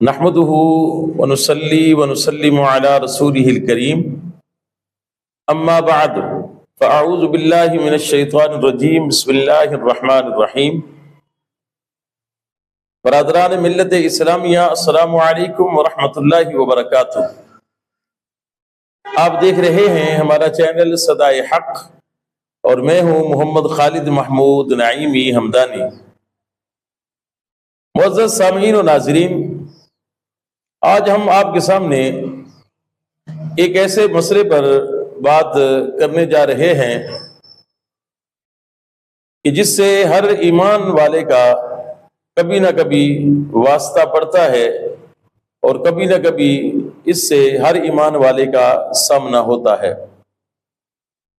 نحمده ونصلي ونسلم على رسوله الكريم اما بعد فاعوذ بالله من الشیطان الرجیم بسم اللہ الرحمن الرحیم۔ برادران ملت اسلامیہ، السلام علیکم ورحمۃ اللہ وبرکاتہ۔ آپ دیکھ رہے ہیں ہمارا چینل صدائے حق اور میں ہوں محمد خالد محمود نعیمی حمدانی۔ معزز سامعین و ناظرین، آج ہم آپ کے سامنے ایک ایسے مسئلے پر بات کرنے جا رہے ہیں کہ جس سے ہر ایمان والے کا کبھی نہ کبھی واسطہ پڑتا ہے اور کبھی نہ کبھی اس سے ہر ایمان والے کا سامنا ہوتا ہے،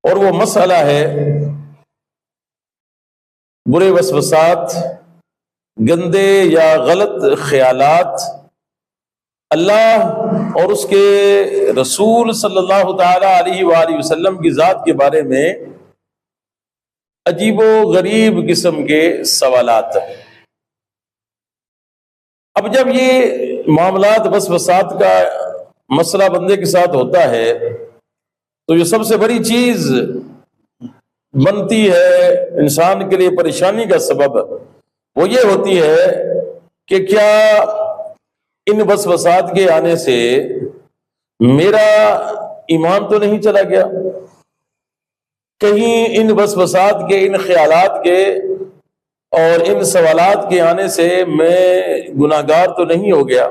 اور وہ مسئلہ ہے برے وسوسات، گندے یا غلط خیالات اللہ اور اس کے رسول صلی اللہ تعالی علیہ وآلہ وسلم کی ذات کے بارے میں عجیب و غریب قسم کے سوالات ہیں۔ اب جب یہ معاملات وسوسات کا مسئلہ بندے کے ساتھ ہوتا ہے تو یہ سب سے بڑی چیز بنتی ہے انسان کے لیے پریشانی کا سبب، وہ یہ ہوتی ہے کہ کیا ان وسوسات کے آنے سے میرا ایمان تو نہیں چلا گیا؟ کہیں ان وسوسات کے، ان خیالات کے اور ان سوالات کے آنے سے میں گناہگار تو نہیں ہو گیا؟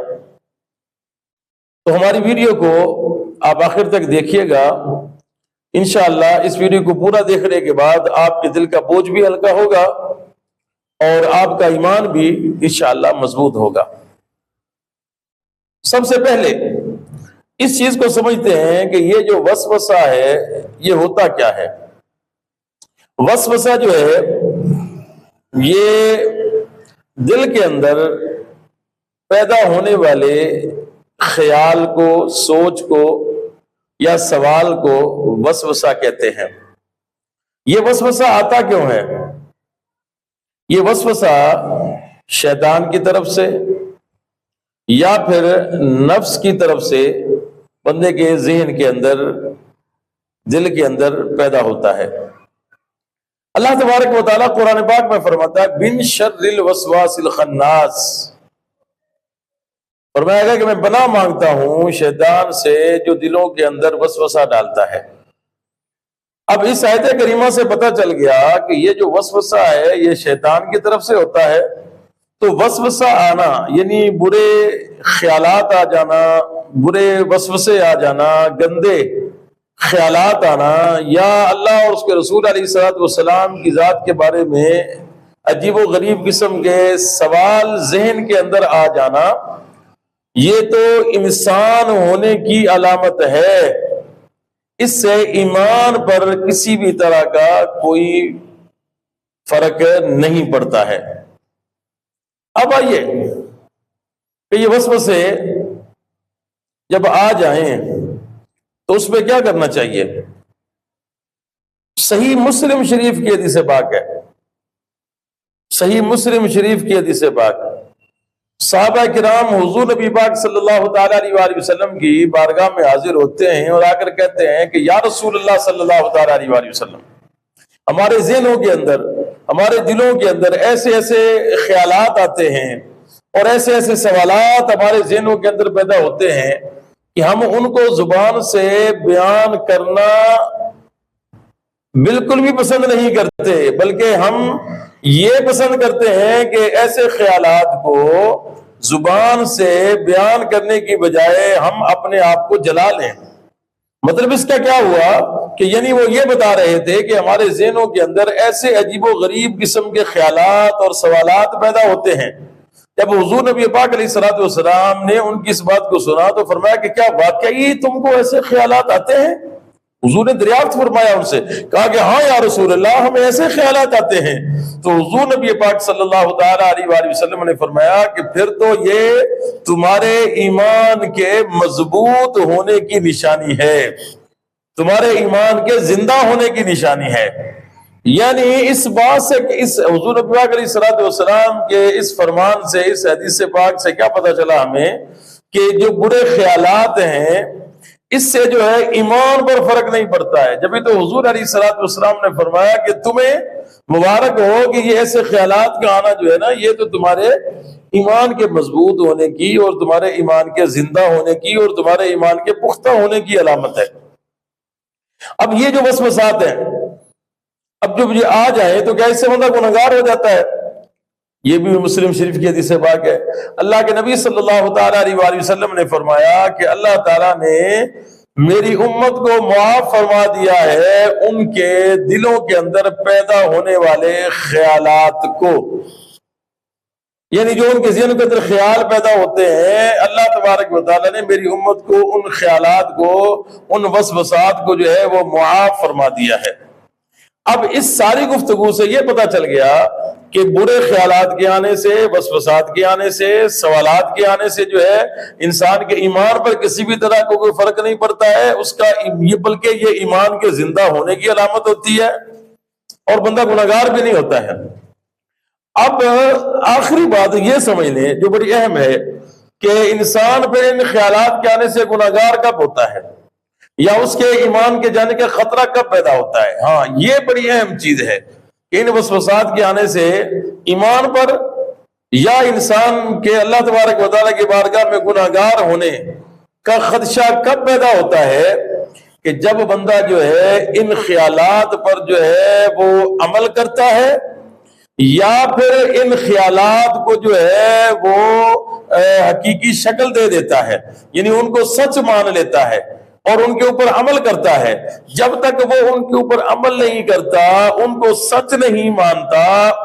تو ہماری ویڈیو کو آپ آخر تک دیکھیے گا، انشاءاللہ اس ویڈیو کو پورا دیکھنے کے بعد آپ کے دل کا بوجھ بھی ہلکا ہوگا اور آپ کا ایمان بھی انشاءاللہ مضبوط ہوگا۔ سب سے پہلے اس چیز کو سمجھتے ہیں کہ یہ جو وسوسہ ہے یہ ہوتا کیا ہے۔ وسوسہ جو ہے یہ دل کے اندر پیدا ہونے والے خیال کو، سوچ کو یا سوال کو وسوسہ کہتے ہیں۔ یہ وسوسہ آتا کیوں ہے؟ یہ وسوسہ شیطان کی طرف سے یا پھر نفس کی طرف سے بندے کے ذہن کے اندر، دل کے اندر پیدا ہوتا ہے۔ اللہ تبارک و تعالیٰ قرآن پاک میں فرماتا ہے بن شر الوسواس الخناس، فرمایا گیا کہ میں پناہ مانگتا ہوں شیطان سے جو دلوں کے اندر وسوسہ ڈالتا ہے۔ اب اس آیت کریمہ سے پتہ چل گیا کہ یہ جو وسوسہ ہے یہ شیطان کی طرف سے ہوتا ہے۔ تو وسوسہ آنا یعنی برے خیالات آ جانا، برے وسوسے آ جانا، گندے خیالات آنا، یا اللہ اور اس کے رسول علیہ السلام کی ذات کے بارے میں عجیب و غریب قسم کے سوال ذہن کے اندر آ جانا، یہ تو انسان ہونے کی علامت ہے۔ اس سے ایمان پر کسی بھی طرح کا کوئی فرق نہیں پڑتا ہے۔ اب آئیے کہ یہ وسوسے جب آ جائیں تو اس پہ کیا کرنا چاہیے؟ صحیح مسلم شریف کی حدیث پاک ہے، صحیح مسلم شریف کی حدیث پاک، صحابہ کرام حضور نبی پاک صلی اللہ تعالی علیہ وآلہ وسلم کی بارگاہ میں حاضر ہوتے ہیں اور آ کر کہتے ہیں کہ یا رسول اللہ صلی اللہ تعالی علیہ وآلہ وسلم، ہمارے ذہنوں کے اندر، ہمارے دلوں کے اندر ایسے ایسے خیالات آتے ہیں اور ایسے ایسے سوالات ہمارے ذہنوں کے اندر پیدا ہوتے ہیں کہ ہم ان کو زبان سے بیان کرنا بالکل بھی پسند نہیں کرتے، بلکہ ہم یہ پسند کرتے ہیں کہ ایسے خیالات کو زبان سے بیان کرنے کی بجائے ہم اپنے آپ کو جلا لیں۔ مطلب اس کا کیا ہوا کہ یعنی وہ یہ بتا رہے تھے کہ ہمارے ذہنوں کے اندر ایسے عجیب و غریب قسم کے خیالات اور سوالات پیدا ہوتے ہیں۔ جب حضور نبی پاک علیہ السلام نے ان کی اس بات کو سنا تو فرمایا کہ کیا واقعی تم کو ایسے خیالات آتے ہیں؟ حضور نے دریافت فرمایا ان سے، کہا کہ ہاں یا رسول اللہ ہمیں ایسے خیالات آتے ہیں۔ تو حضور نبی پاک صلی اللہ تعالی علیہ وآلہ وسلم نے فرمایا کہ پھر تو یہ تمہارے ایمان کے مضبوط ہونے کی نشانی ہے، تمہارے ایمان کے زندہ ہونے کی نشانی ہے۔ یعنی اس بات سے کہ اس حضور نبی پاک علیہ الصلوۃ والسلام کے اس فرمان سے، اس حدیث پاک سے کیا پتہ چلا ہمیں کہ جو برے خیالات ہیں اس سے جو ہے ایمان پر فرق نہیں پڑتا ہے۔ جبھی تو حضور علیہ الصلوۃ والسلام نے فرمایا کہ تمہیں مبارک ہو کہ یہ ایسے خیالات کا آنا جو ہے نا، یہ تو تمہارے ایمان کے مضبوط ہونے کی اور تمہارے ایمان کے زندہ ہونے کی اور تمہارے ایمان کے پختہ ہونے کی علامت ہے۔ اب یہ جو وسوسات ہیں، اب جب یہ آ جائے تو کیا اس سے بندہ گنہگار ہو جاتا ہے؟ یہ بھی مسلم شریف کی حدیث پاک ہے۔ اللہ کے نبی صلی اللہ تعالیٰ علیہ وآلہ وسلم نے فرمایا کہ اللہ تعالیٰ نے میری امت کو معاف فرما دیا ہے ان کے دلوں کے اندر پیدا ہونے والے خیالات کو، یعنی جو ان کے ذہن کے اندر خیال پیدا ہوتے ہیں، اللہ تبارک و تعالیٰ نے میری امت کو ان خیالات کو، ان وسوسات کو جو ہے وہ معاف فرما دیا ہے۔ اب اس ساری گفتگو سے یہ پتہ چل گیا کہ برے خیالات کے آنے سے، وسوسات کے آنے سے، سوالات کے آنے سے جو ہے انسان کے ایمان پر کسی بھی طرح کو کوئی فرق نہیں پڑتا ہے، اس کا یہ بلکہ یہ ایمان کے زندہ ہونے کی علامت ہوتی ہے اور بندہ گناہگار بھی نہیں ہوتا ہے۔ اب آخری بات یہ سمجھ لیں جو بڑی اہم ہے کہ انسان پہ ان خیالات کے آنے سے گناہگار کب ہوتا ہے یا اس کے ایمان کے جانے کا خطرہ کب پیدا ہوتا ہے۔ ہاں، یہ بڑی اہم چیز ہے کہ ان وسوسات کے آنے سے ایمان پر یا انسان کے اللہ تبارک و تعالیٰ کی بارگاہ میں گناہگار ہونے کا خدشہ کب پیدا ہوتا ہے کہ جب بندہ جو ہے ان خیالات پر جو ہے وہ عمل کرتا ہے یا پھر ان خیالات کو جو ہے وہ حقیقی شکل دے دیتا ہے، یعنی ان کو سچ مان لیتا ہے اور ان کے اوپر عمل کرتا ہے۔ جب تک وہ ان کے اوپر عمل نہیں کرتا، ان کو سچ نہیں مانتا،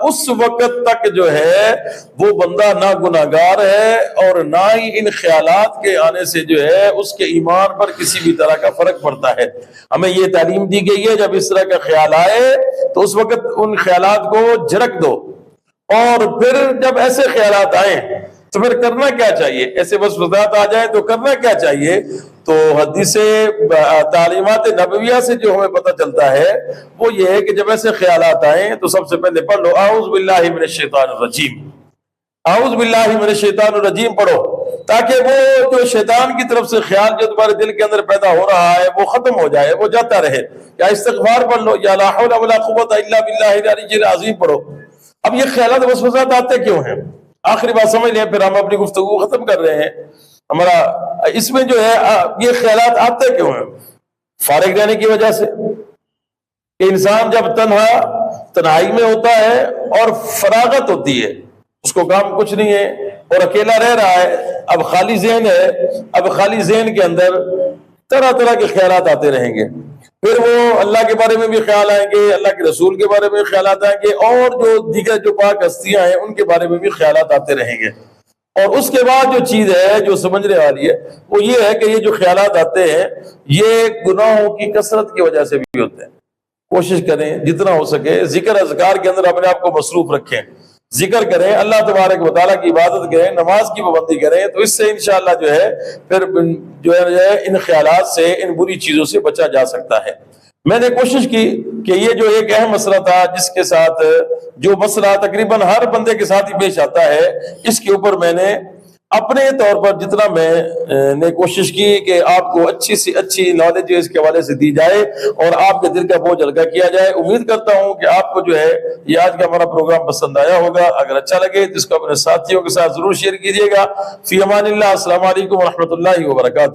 اس وقت تک جو ہے وہ بندہ نہ گناہگار ہے اور نہ ہی ان خیالات کے آنے سے جو ہے اس کے ایمان پر کسی بھی طرح کا فرق پڑتا ہے۔ ہمیں یہ تعلیم دی گئی ہے جب اس طرح کا خیال آئے تو اس وقت ان خیالات کو جھڑک دو، اور پھر جب ایسے خیالات آئیں تو پھر کرنا کیا چاہیے؟ ایسے وسوسات آ جائیں تو کرنا کیا چاہیے؟ تو حدیث تعلیمات نبویہ سے جو ہمیں پتہ چلتا ہے وہ یہ ہے کہ جب ایسے خیالات آئیں تو سب سے پہلے پڑھ لو اعوذ باللہ من الشیطان الرجیم، اعوذ باللہ من الشیطان الرجیم پڑھو، تاکہ وہ جو شیطان کی طرف سے خیال جو تمہارے دل کے اندر پیدا ہو رہا ہے وہ ختم ہو جائے، وہ جاتا رہے۔ یا استغفار پڑھ لو، یا لا حول ولا قوت الا باللہ العلی العظیم پڑھو۔ اب یہ خیالات وسوسات آتے کیوں ہیں؟ آخری بات سمجھ لیں، پھر ہم اپنی گفتگو ختم کر رہے ہیں۔ ہمارا اس میں جو ہے یہ خیالات آتے کیوں ہیں؟ فارغ رہنے کی وجہ سے، کہ انسان جب تنہائی میں ہوتا ہے اور فراغت ہوتی ہے، اس کو کام کچھ نہیں ہے اور اکیلا رہ رہا ہے، اب خالی ذہن ہے، اب خالی ذہن کے اندر طرح طرح کے خیالات آتے رہیں گے، پھر وہ اللہ کے بارے میں بھی خیال آئیں گے، اللہ کے رسول کے بارے میں خیالات آئیں گے، اور جو دیگر جو پاک ہستیاں ہیں ان کے بارے میں بھی خیالات آتے رہیں گے۔ اور اس کے بعد جو چیز ہے جو سمجھنے والی ہے وہ یہ ہے کہ یہ جو خیالات آتے ہیں یہ گناہوں کی کثرت کی وجہ سے بھی ہوتے ہیں۔ کوشش کریں جتنا ہو سکے ذکر اذکار کے اندر اپنے آپ کو مصروف رکھیں، ذکر کریں، اللہ تبارک و تعالیٰ کی عبادت کریں، نماز کی پابندی کریں، تو اس سے انشاءاللہ جو ہے پھر جو ہے ان خیالات سے، ان بری چیزوں سے بچا جا سکتا ہے۔ میں نے کوشش کی کہ یہ جو ایک اہم مسئلہ تھا جس کے ساتھ جو مسئلہ تقریباً ہر بندے کے ساتھ ہی پیش آتا ہے، اس کے اوپر میں نے اپنے طور پر جتنا میں نے کوشش کی کہ آپ کو اچھی سی اچھی نالج اس کے حوالے سے دی جائے اور آپ کے دل کا بوجھ ہلکا کیا جائے۔ امید کرتا ہوں کہ آپ کو جو ہے یہ آج کا ہمارا پروگرام پسند آیا ہوگا۔ اگر اچھا لگے تو اس کو اپنے ساتھیوں کے ساتھ ضرور شیئر کیجیے گا۔ فی امان اللہ، السلام علیکم ورحمۃ اللہ وبرکاتہ۔